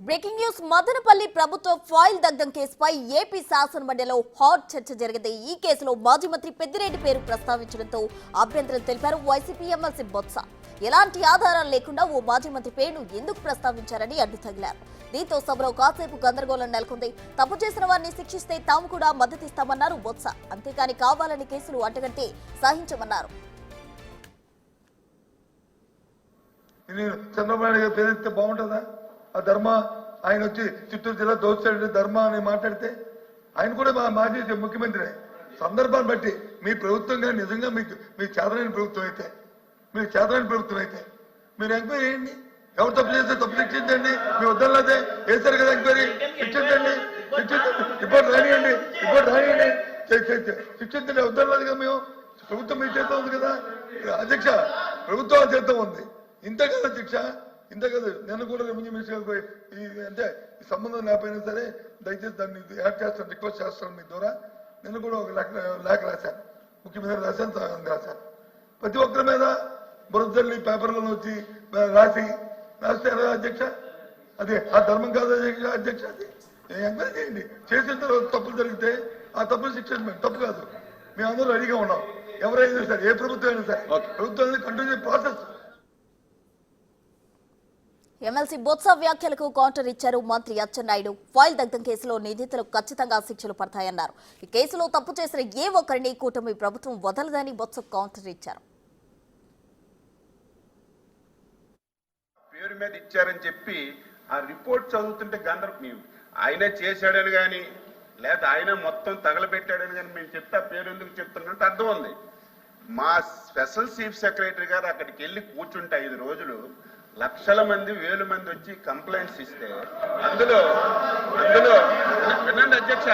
Breaking news Madanapalle ప్రభుత్వ foil దగ్ధం కేసుపై ఏపీ శాసనమండలిలో హాట్ చర్చ జరిగింది. ఈ కేసులో మాజీ మంత్రి పెద్దిరెడ్డి పేరు ప్రస్తావించడంతో అభ్యంతరం తెలిపారు వైసీపీ ఎమ్మెల్సీ బొత్స. ఎలాంటి ఆధారాలు లేకుండా ఓ మాజీ మంత్రి పేరును ఎందుకు ప్రస్తావించారని అడ్డు తగిలారు. దీంతో సభలో కాసేపు గందరగోళం నెలకొంది. తప్పు చేసిన వారిని శిక్షిస్తే తాము కూడా మద్దతిస్తామన్నారు బొత్స. అంతేకాని కావాలని కేసులు అంటగంటే సహించమన్నారు. చంద్రబాబు గారు పేరెత్తే బాగుంటుందా? ఆ ధర్మ ఆయన వచ్చి చిత్తూరు జిల్లా దోచాడు ధర్మ అని మాట్లాడితే ఆయన కూడా మాజీ ముఖ్యమంత్రి. సందర్భాన్ని బట్టి మీ ప్రభుత్వంగా నిజంగా మీ చేతనైన ప్రభుత్వం అయితే మీరు ఎంక్వైరీ చేయండి. ఎవరు తప్పు చేస్తే తప్పు శిక్షించండి. మీ వద్దలేదే వేశారు కదా ఎంక్వైరీ, శిక్షించండి. రిపోర్ట్ రానియండి శిక్షించండి. వద్దలేదు కదా మేము. ప్రభుత్వం మీ చేత ఉంది కదా అధ్యక్ష, ప్రభుత్వం చేత ఉంది. ఇంతే కదా శిక్ష, ఇంతే కదా. నేను కూడా రెవెన్యూ మినిస్టర్ అంటే ఈ సంబంధం లేకపోయినా సరే దయచేసి దాన్ని యాడ్ చేస్తాను, రిక్వెస్ట్ చేస్తాను మీ ద్వారా. నేను కూడా ఒక లేఖ రాశాను, ముఖ్యమంత్రి రాశాను. ప్రతి ఒక్కరి మీద బురదల్లి పేపర్లలో వచ్చి రాస్తే ఎలా అధ్యక్ష? అదే ఆ ధర్మం కాదు అధ్యక్ష. అది ఎంక్వైరీ చేయండి. చేసిన తర్వాత తప్పులు జరిగితే ఆ తప్పులు శిక్షించండి, తప్పు కాదు. మేము అందరూ రెడీగా ఉన్నాం. ఎవరైనా సరే, ఏ ప్రభుత్వం అయినా సరే, ప్రభుత్వం అనేది కంటిన్యూ ప్రాసెస్. ఎమ్మెల్సీ బొత్స వ్యాఖ్యలకు కౌంటర్ ఇచ్చారు మంత్రి అచ్చెన్నాయుడు. ఫాయిల్ దగ్ధం కేసులో నిందితులకు ఖచ్చితంగా శిక్షలు పడతాయన్నారు. ఈ కేసులో తప్పు చేసిన ఏ ఒక్కరిని కూటమి ప్రభుత్వం వదలదని బొత్స కౌంటర్ ఇచ్చారు. పేరు మీద ఇచ్చారని చెప్పి ఆ రిపోర్ట్ చదువుతుంటే గందరగోళం. ఆయనే చేశాడని కానీ లేదా ఆయన మొత్తం తగలబెట్టాడని కానీ మేము చెప్తే ఆ పేరు ఎందుకు చెప్తున్నట్టు అర్థం ఉంది. మా స్పెషల్ చీఫ్ సెక్రటరీ గారు అక్కడికి వెళ్ళి కూర్చుంటే 5 రోజులు లక్షల మంది 1000 మంది వచ్చి కంప్లైంట్స్ ఇస్తే అందులో వినండి అధ్యక్ష,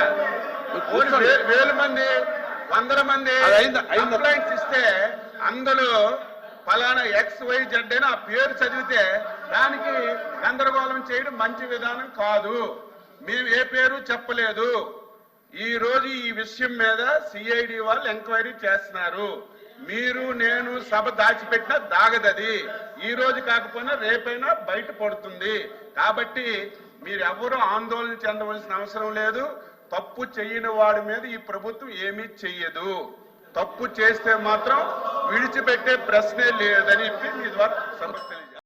1000 మంది 100 మంది కంప్లైంట్స్ ఇస్తే అందులో ఫలానా XYZ అని ఆ పేరు చదివితే దానికి గందరగోళం చేయడం మంచి విధానం కాదు. మేము ఏ పేరు చెప్పలేదు. ఈ రోజు ఈ విషయం మీద CID వాళ్ళు ఎంక్వైరీ చేస్తున్నారు. మీరు నేను సభ దాచిపెట్టినా దాగదది. ఈ రోజు కాకపోయినా రేపైనా బయట పడుతుంది. కాబట్టి మీరెవరూ ఆందోళన చెందవలసిన అవసరం లేదు. తప్పు చేయని వాడి మీద ఈ ప్రభుత్వం ఏమీ చెయ్యదు. తప్పు చేస్తే మాత్రం విడిచిపెట్టే ప్రశ్నే లేదని మీ ద్వారా సమర్థించారు.